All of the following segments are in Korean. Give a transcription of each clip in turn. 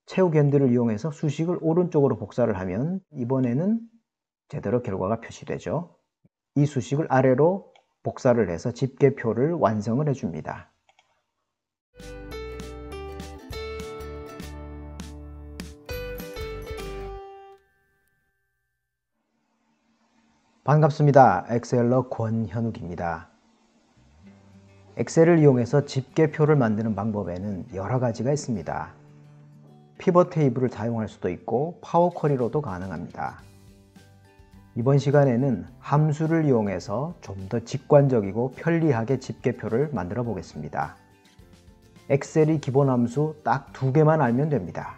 채우기 핸들을 이용해서 수식을 오른쪽으로 복사를 하면 이번에는 제대로 결과가 표시되죠. 이 수식을 아래로 복사를 해서 집계표를 완성을 해줍니다. 반갑습니다. 엑셀러 권현욱입니다. 엑셀을 이용해서 집계표를 만드는 방법에는 여러 가지가 있습니다. 피벗 테이블을 사용할 수도 있고 파워 쿼리로도 가능합니다. 이번 시간에는 함수를 이용해서 좀 더 직관적이고 편리하게 집계표를 만들어 보겠습니다. 엑셀이 기본 함수 딱 2개만 알면 됩니다.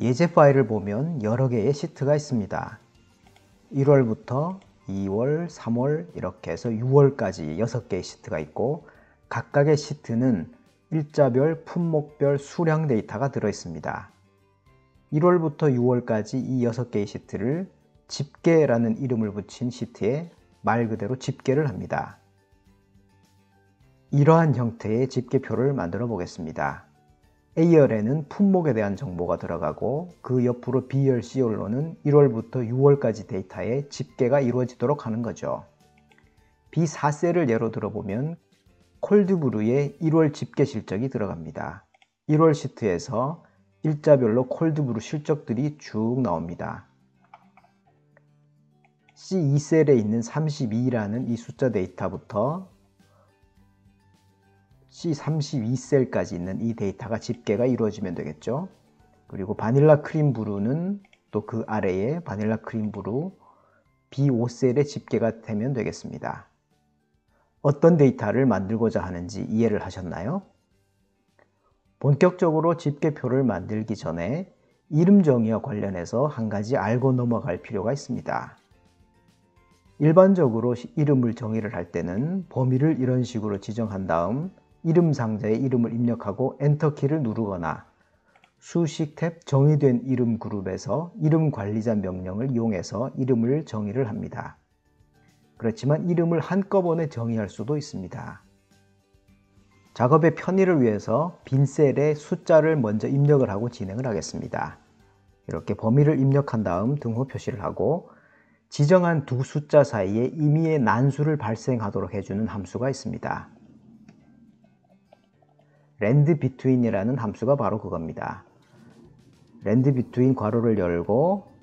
예제 파일을 보면 여러 개의 시트가 있습니다. 1월부터 2월, 3월 이렇게 해서 6월까지 6개의 시트가 있고 각각의 시트는 일자별, 품목별, 수량 데이터가 들어 있습니다. 1월부터 6월까지 이 6개의 시트를 집계라는 이름을 붙인 시트에 말 그대로 집계를 합니다. 이러한 형태의 집계표를 만들어 보겠습니다. A열에는 품목에 대한 정보가 들어가고 그 옆으로 B열, C열로는 1월부터 6월까지 데이터의 집계가 이루어지도록 하는 거죠. B4셀을 예로 들어보면 콜드브루의 1월 집계 실적이 들어갑니다. 1월 시트에서 일자별로 콜드브루 실적들이 쭉 나옵니다. C2셀에 있는 32라는 이 숫자 데이터부터 C32셀까지 있는 이 데이터가 집계가 이루어지면 되겠죠. 그리고 바닐라 크림 브루는 또 그 아래에 바닐라 크림 브루 B5셀에 집계가 되면 되겠습니다. 어떤 데이터를 만들고자 하는지 이해를 하셨나요? 본격적으로 집계표를 만들기 전에 이름 정의와 관련해서 한 가지 알고 넘어갈 필요가 있습니다. 일반적으로 이름을 정의를 할 때는 범위를 이런 식으로 지정한 다음 이름 상자에 이름을 입력하고 엔터키를 누르거나 수식 탭 정의된 이름 그룹에서 이름 관리자 명령을 이용해서 이름을 정의를 합니다. 그렇지만 이름을 한꺼번에 정의할 수도 있습니다. 작업의 편의를 위해서 빈 셀에 숫자를 먼저 입력을 하고 진행을 하겠습니다. 이렇게 범위를 입력한 다음 등호 표시를 하고 지정한 두 숫자 사이에 임의의 난수를 발생하도록 해주는 함수가 있습니다. 랜드 비트윈이라는 함수가 바로 그겁니다. 랜드 비트윈 괄호를 열고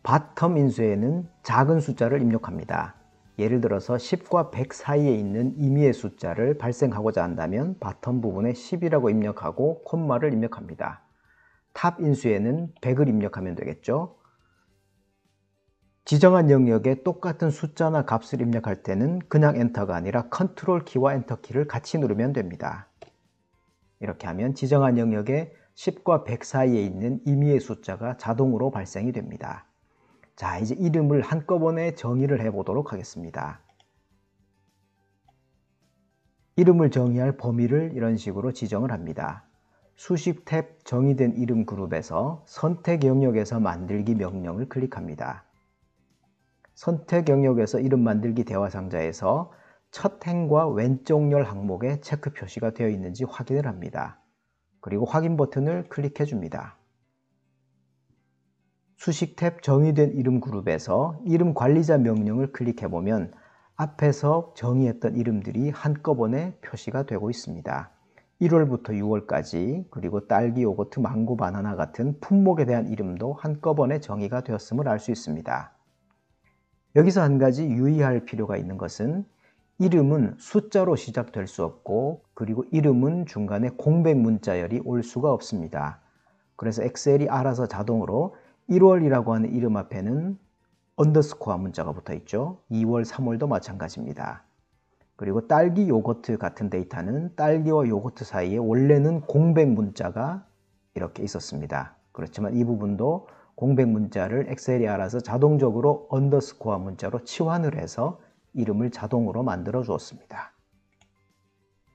바텀 인수에는 작은 숫자를 입력합니다. 예를 들어서 10과 100 사이에 있는 임의의 숫자를 발생하고자 한다면 바텀 부분에 10이라고 입력하고 콤마를 입력합니다. 탑 인수에는 100을 입력하면 되겠죠. 지정한 영역에 똑같은 숫자나 값을 입력할 때는 그냥 엔터가 아니라 컨트롤 키와 엔터 키를 같이 누르면 됩니다. 이렇게 하면 지정한 영역에 10과 100 사이에 있는 임의의 숫자가 자동으로 발생이 됩니다. 자, 이제 이름을 한꺼번에 정의를 해 보도록 하겠습니다. 이름을 정의할 범위를 이런 식으로 지정을 합니다. 수식 탭 정의된 이름 그룹에서 선택 영역에서 만들기 명령을 클릭합니다. 선택 영역에서 이름 만들기 대화 상자에서 첫 행과 왼쪽 열 항목에 체크 표시가 되어 있는지 확인을 합니다. 그리고 확인 버튼을 클릭해 줍니다. 수식 탭 정의된 이름 그룹에서 이름 관리자 명령을 클릭해 보면 앞에서 정의했던 이름들이 한꺼번에 표시가 되고 있습니다. 1월부터 6월까지 그리고 딸기, 요거트, 망고, 바나나 같은 품목에 대한 이름도 한꺼번에 정의가 되었음을 알 수 있습니다. 여기서 한 가지 유의할 필요가 있는 것은 이름은 숫자로 시작될 수 없고 그리고 이름은 중간에 공백 문자열이 올 수가 없습니다. 그래서 엑셀이 알아서 자동으로 1월이라고 하는 이름 앞에는 언더스코어 문자가 붙어 있죠. 2월, 3월도 마찬가지입니다. 그리고 딸기, 요거트 같은 데이터는 딸기와 요거트 사이에 원래는 공백 문자가 이렇게 있었습니다. 그렇지만 이 부분도 공백 문자를 엑셀이 알아서 자동적으로 언더스코어 문자로 치환을 해서 이름을 자동으로 만들어 주었습니다.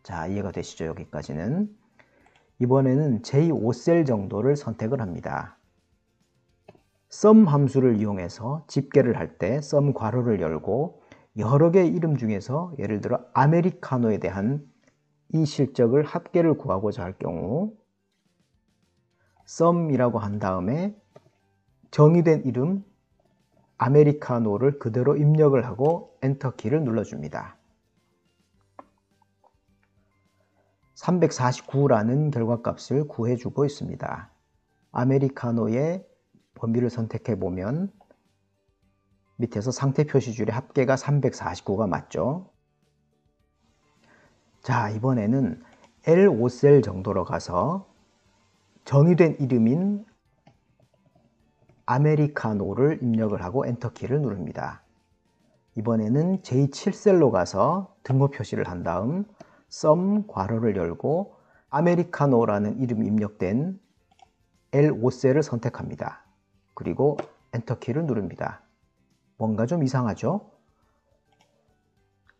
자, 이해가 되시죠? 여기까지는. 이번에는 J5셀 정도를 선택을 합니다. sum 함수를 이용해서 집계를 할 때 sum 괄호를 열고 여러 개의 이름 중에서 예를 들어 아메리카노에 대한 이 실적을 합계를 구하고자 할 경우 sum이라고 한 다음에 정의된 이름 아메리카노를 그대로 입력을 하고 엔터키를 눌러줍니다. 349라는 결과값을 구해주고 있습니다. 아메리카노의 범위를 선택해 보면 밑에서 상태 표시줄의 합계가 349가 맞죠? 자, 이번에는 L5셀 정도로 가서 정의된 이름인 아메리카노를 입력을 하고 엔터키를 누릅니다. 이번에는 J7셀로 가서 등호 표시를 한 다음 sum 괄호를 열고 아메리카노라는 이름이 입력된 L5셀을 선택합니다. 그리고 엔터키를 누릅니다. 뭔가 좀 이상하죠?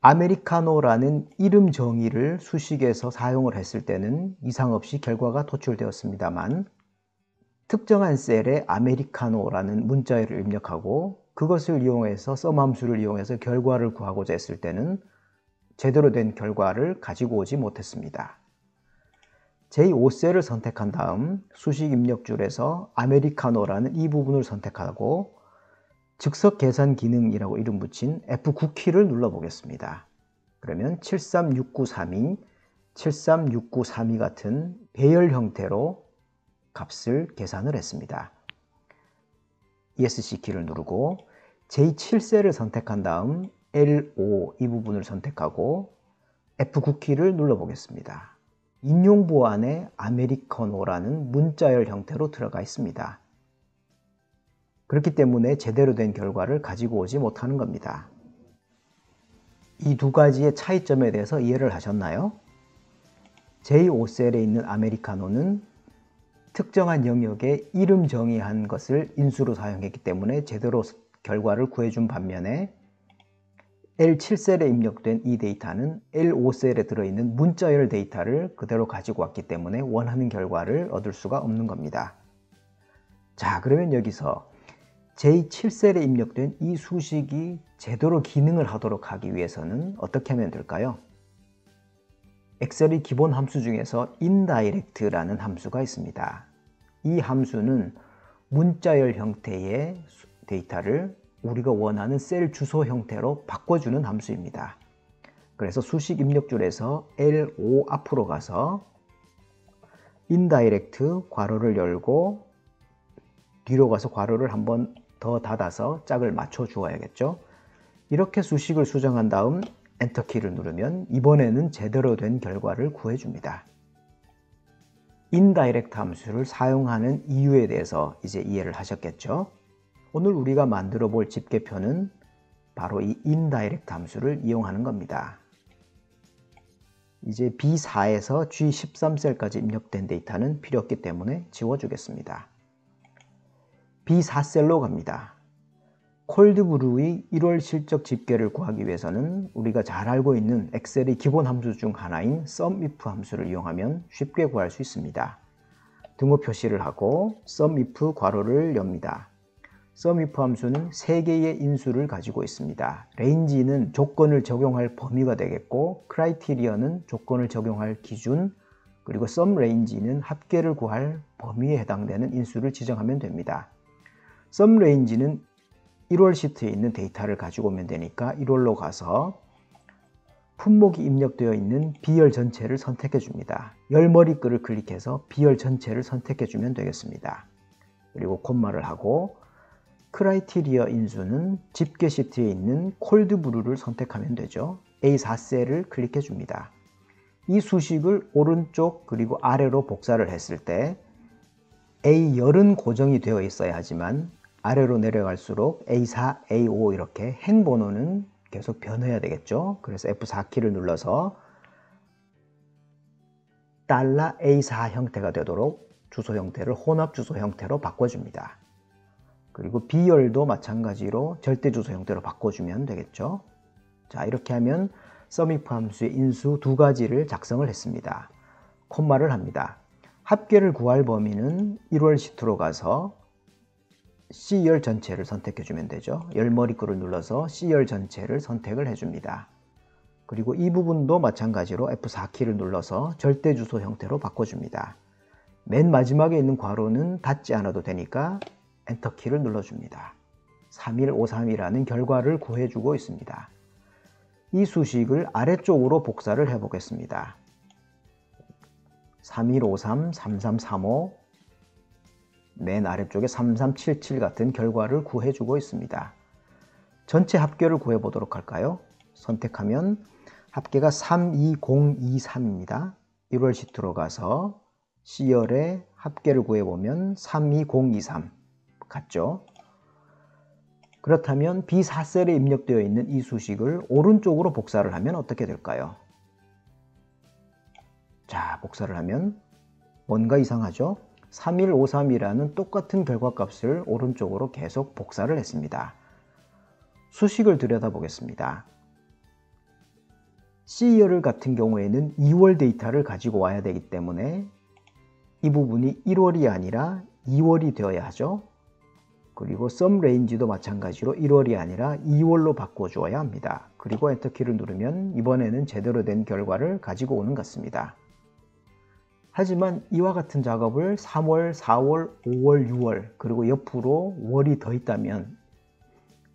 아메리카노라는 이름 정의를 수식에서 사용을 했을 때는 이상 없이 결과가 도출되었습니다만 특정한 셀에 아메리카노라는 문자열을 입력하고 그것을 이용해서 sum 함수를 이용해서 결과를 구하고자 했을 때는 제대로 된 결과를 가지고 오지 못했습니다. J5셀을 선택한 다음 수식 입력줄에서 아메리카노라는 이 부분을 선택하고 즉석 계산 기능이라고 이름 붙인 F9키를 눌러 보겠습니다. 그러면 73693이 73693이 같은 배열 형태로 값을 계산을 했습니다. ESC 키를 누르고 J7셀을 선택한 다음 L5 이 부분을 선택하고 F9키를 눌러 보겠습니다. 인용부 안에 아메리카노라는 문자열 형태로 들어가 있습니다. 그렇기 때문에 제대로 된 결과를 가지고 오지 못하는 겁니다. 이 두 가지의 차이점에 대해서 이해를 하셨나요? J5셀에 있는 아메리카노는 특정한 영역에 이름 정의한 것을 인수로 사용했기 때문에 제대로 결과를 구해준 반면에 L7셀에 입력된 이 데이터는 L5셀에 들어있는 문자열 데이터를 그대로 가지고 왔기 때문에 원하는 결과를 얻을 수가 없는 겁니다. 자, 그러면 여기서 J7셀에 입력된 이 수식이 제대로 기능을 하도록 하기 위해서는 어떻게 하면 될까요? 엑셀의 기본 함수 중에서 indirect라는 함수가 있습니다. 이 함수는 문자열 형태의 데이터를 우리가 원하는 셀 주소 형태로 바꿔주는 함수입니다. 그래서 수식 입력줄에서 L5 앞으로 가서 indirect 괄호를 열고 뒤로 가서 괄호를 한번 더 닫아서 짝을 맞춰 주어야겠죠. 이렇게 수식을 수정한 다음 엔터키를 누르면 이번에는 제대로 된 결과를 구해줍니다. indirect 함수를 사용하는 이유에 대해서 이제 이해를 하셨겠죠. 오늘 우리가 만들어 볼 집계표는 바로 이 indirect 함수를 이용하는 겁니다. 이제 B4에서 G13셀까지 입력된 데이터는 필요 없기 때문에 지워주겠습니다. B4셀로 갑니다. 콜드브루의 1월 실적 집계를 구하기 위해서는 우리가 잘 알고 있는 엑셀의 기본 함수 중 하나인 SUMIF 함수를 이용하면 쉽게 구할 수 있습니다. 등호 표시를 하고 SUMIF 괄호를 엽니다. SUMIF 함수는 3개의 인수를 가지고 있습니다. range는 조건을 적용할 범위가 되겠고 criteria는 조건을 적용할 기준, 그리고 SUMRange는 합계를 구할 범위에 해당되는 인수를 지정하면 됩니다. SUMRange는 1월 시트에 있는 데이터를 가지고 오면 되니까 1월로 가서 품목이 입력되어 있는 B열 전체를 선택해 줍니다. 열 머리글을 클릭해서 B열 전체를 선택해 주면 되겠습니다. 그리고 콤마를 하고 크라이테리어 인수는 집계 시트에 있는 콜드브루를 선택하면 되죠. A4셀을 클릭해 줍니다. 이 수식을 오른쪽 그리고 아래로 복사를 했을 때 A열은 고정이 되어 있어야 하지만 아래로 내려갈수록 A4, A5 이렇게 행 번호는 계속 변해야 되겠죠. 그래서 F4키를 눌러서 $A4 형태가 되도록 주소 형태를 혼합 주소 형태로 바꿔줍니다. 그리고 B열도 마찬가지로 절대 주소 형태로 바꿔주면 되겠죠. 자, 이렇게 하면 SUMIF 함수의 인수 두 가지를 작성을 했습니다. 콤마를 합니다. 합계를 구할 범위는 1월 시트로 가서 C열 전체를 선택해 주면 되죠. 열 머리글을 눌러서 C열 전체를 선택을 해줍니다. 그리고 이 부분도 마찬가지로 F4키를 눌러서 절대 주소 형태로 바꿔줍니다. 맨 마지막에 있는 괄호는 닫지 않아도 되니까 엔터키를 눌러줍니다. 3153이라는 결과를 구해주고 있습니다. 이 수식을 아래쪽으로 복사를 해보겠습니다. 3153, 3335, 맨 아래쪽에 3377 같은 결과를 구해주고 있습니다. 전체 합계를 구해보도록 할까요? 선택하면 합계가 32023입니다. 1월 시트로 가서 C열의 합계를 구해보면 32023 같죠? 그렇다면 B4셀에 입력되어 있는 이 수식을 오른쪽으로 복사를 하면 어떻게 될까요? 자, 복사를 하면 뭔가 이상하죠? 3153이라는 똑같은 결과값을 오른쪽으로 계속 복사를 했습니다. 수식을 들여다보겠습니다. C열 같은 경우에는 2월 데이터를 가지고 와야 되기 때문에 이 부분이 1월이 아니라 2월이 되어야 하죠. 그리고 sum range도 마찬가지로 1월이 아니라 2월로 바꿔주어야 합니다. 그리고 엔터키를 누르면 이번에는 제대로 된 결과를 가지고 오는 것 같습니다. 하지만 이와 같은 작업을 3월, 4월, 5월, 6월 그리고 옆으로 월이 더 있다면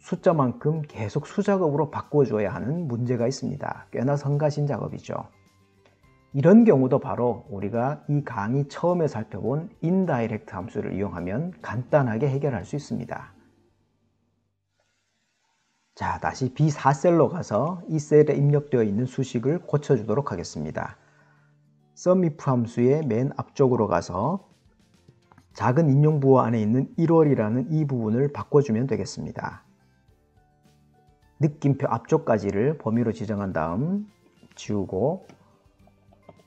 숫자만큼 계속 수작업으로 바꿔줘야 하는 문제가 있습니다. 꽤나 성가신 작업이죠. 이런 경우도 바로 우리가 이 강의 처음에 살펴본 indirect 함수를 이용하면 간단하게 해결할 수 있습니다. 자, 다시 B4셀로 가서 이 셀에 입력되어 있는 수식을 고쳐주도록 하겠습니다. SUMIF 함수의 맨 앞쪽으로 가서 작은 인용부호 안에 있는 1월이라는 이 부분을 바꿔주면 되겠습니다. 느낌표 앞쪽까지를 범위로 지정한 다음 지우고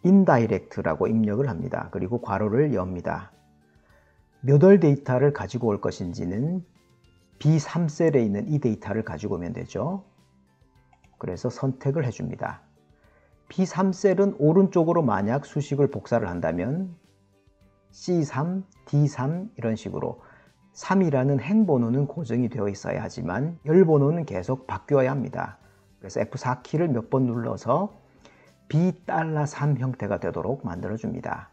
indirect라고 입력을 합니다. 그리고 괄호를 엽니다. 몇 월 데이터를 가지고 올 것인지는 B3셀에 있는 이 데이터를 가지고 오면 되죠. 그래서 선택을 해줍니다. B3셀은 오른쪽으로 만약 수식을 복사를 한다면 C3, D3 이런 식으로 3이라는 행번호는 고정이 되어 있어야 하지만 열번호는 계속 바뀌어야 합니다. 그래서 F4키를 몇 번 눌러서 B$3 형태가 되도록 만들어줍니다.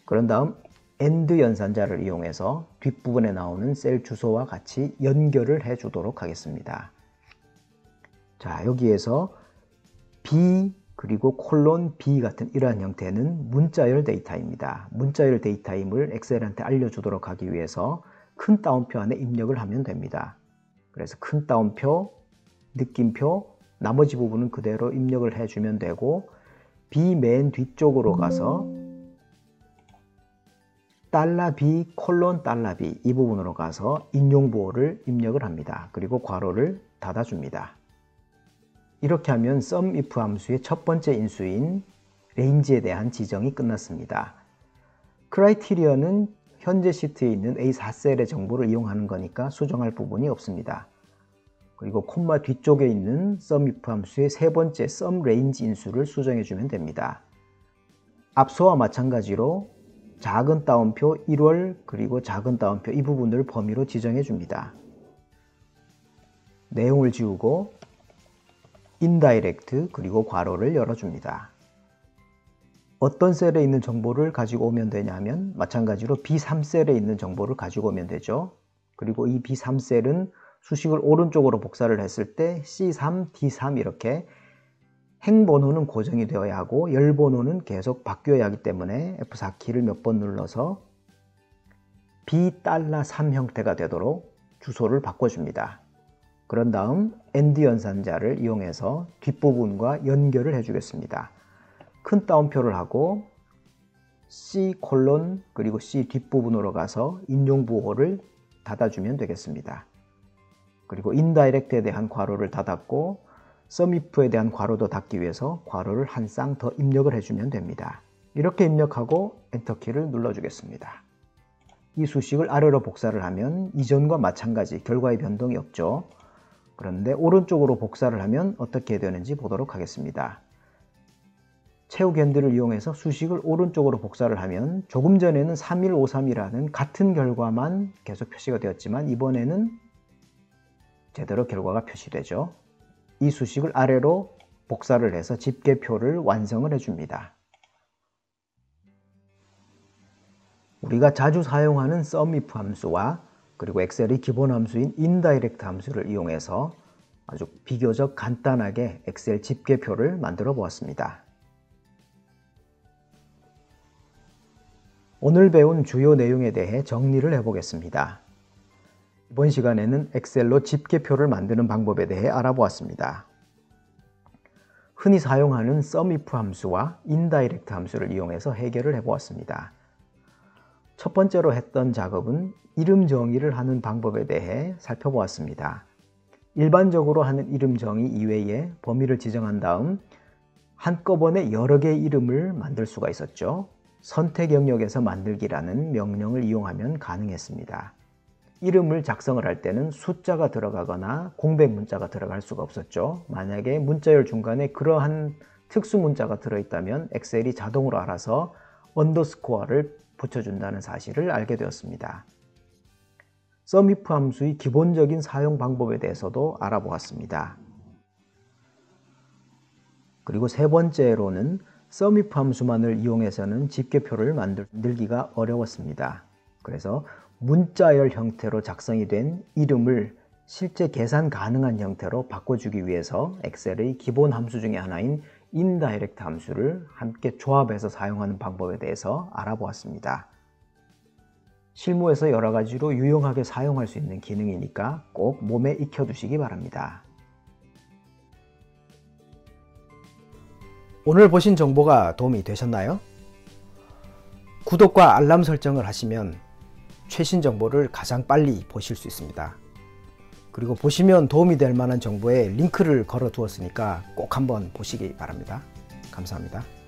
그런 다음 AND 연산자를 이용해서 뒷부분에 나오는 셀 주소와 같이 연결을 해주도록 하겠습니다. 자, 여기에서 B 그리고 콜론 B 같은 이러한 형태는 문자열 데이터입니다. 문자열 데이터임을 엑셀한테 알려주도록 하기 위해서 큰 따옴표 안에 입력을 하면 됩니다. 그래서 큰 따옴표, 느낌표, 나머지 부분은 그대로 입력을 해주면 되고 B 맨 뒤쪽으로 가서 $B 콜론 $B 이 부분으로 가서 인용부호를 입력을 합니다. 그리고 괄호를 닫아줍니다. 이렇게 하면 SUMIF 함수의 첫 번째 인수인 range에 대한 지정이 끝났습니다. 크라이테리어는 현재 시트에 있는 A4셀의 정보를 이용하는 거니까 수정할 부분이 없습니다. 그리고 콤마 뒤쪽에 있는 SUMIF 함수의 세 번째 SUMRange 인수를 수정해 주면 됩니다. 앞서와 마찬가지로 작은 따옴표 1월 그리고 작은 따옴표 이 부분을 범위로 지정해 줍니다. 내용을 지우고 indirect 그리고 괄호를 열어줍니다. 어떤 셀에 있는 정보를 가지고 오면 되냐면 마찬가지로 B3셀에 있는 정보를 가지고 오면 되죠. 그리고 이 B3셀은 수식을 오른쪽으로 복사를 했을 때 C3, D3 이렇게 행번호는 고정이 되어야 하고 열번호는 계속 바뀌어야 하기 때문에 F4키를 몇 번 눌러서 B$3 형태가 되도록 주소를 바꿔줍니다. 그런 다음 AND 연산자를 이용해서 뒷부분과 연결을 해주겠습니다. 큰 따옴표를 하고 C 콜론 그리고 C 뒷부분으로 가서 인용부호를 닫아주면 되겠습니다. 그리고 indirect에 대한 괄호를 닫았고 SUMIF에 대한 괄호도 닫기 위해서 괄호를 한 쌍 더 입력을 해주면 됩니다. 이렇게 입력하고 엔터키를 눌러주겠습니다. 이 수식을 아래로 복사를 하면 이전과 마찬가지 결과의 변동이 없죠. 그런데 오른쪽으로 복사를 하면 어떻게 되는지 보도록 하겠습니다. 채우기 핸들을 이용해서 수식을 오른쪽으로 복사를 하면 조금 전에는 3153이라는 같은 결과만 계속 표시가 되었지만 이번에는 제대로 결과가 표시되죠. 이 수식을 아래로 복사를 해서 집계표를 완성을 해줍니다. 우리가 자주 사용하는 SUMIF 함수와 그리고 엑셀의 기본 함수인 인다이렉트 함수를 이용해서 아주 비교적 간단하게 엑셀 집계표를 만들어 보았습니다. 오늘 배운 주요 내용에 대해 정리를 해보겠습니다. 이번 시간에는 엑셀로 집계표를 만드는 방법에 대해 알아보았습니다. 흔히 사용하는 SUMIF 함수와 인다이렉트 함수를 이용해서 해결을 해보았습니다. 첫 번째로 했던 작업은 이름 정의를 하는 방법에 대해 살펴보았습니다. 일반적으로 하는 이름 정의 이외에 범위를 지정한 다음 한꺼번에 여러 개의 이름을 만들 수가 있었죠. 선택 영역에서 만들기라는 명령을 이용하면 가능했습니다. 이름을 작성을 할 때는 숫자가 들어가거나 공백 문자가 들어갈 수가 없었죠. 만약에 문자열 중간에 그러한 특수 문자가 들어있다면 엑셀이 자동으로 알아서 언더스코어를 붙여준다는 사실을 알게 되었습니다. SUMIF 함수의 기본적인 사용 방법에 대해서도 알아보았습니다. 그리고 세 번째로는 SUMIF 함수만을 이용해서는 집계표를 만들기가 어려웠습니다. 그래서 문자열 형태로 작성이 된 이름을 실제 계산 가능한 형태로 바꿔주기 위해서 엑셀의 기본 함수 중에 하나인 인다이렉트 함수를 함께 조합해서 사용하는 방법에 대해서 알아보았습니다. 실무에서 여러 가지로 유용하게 사용할 수 있는 기능이니까 꼭 몸에 익혀두시기 바랍니다. 오늘 보신 정보가 도움이 되셨나요? 구독과 알람 설정을 하시면 최신 정보를 가장 빨리 보실 수 있습니다. 그리고 보시면 도움이 될 만한 정보에 링크를 걸어 두었으니까 꼭 한번 보시기 바랍니다. 감사합니다.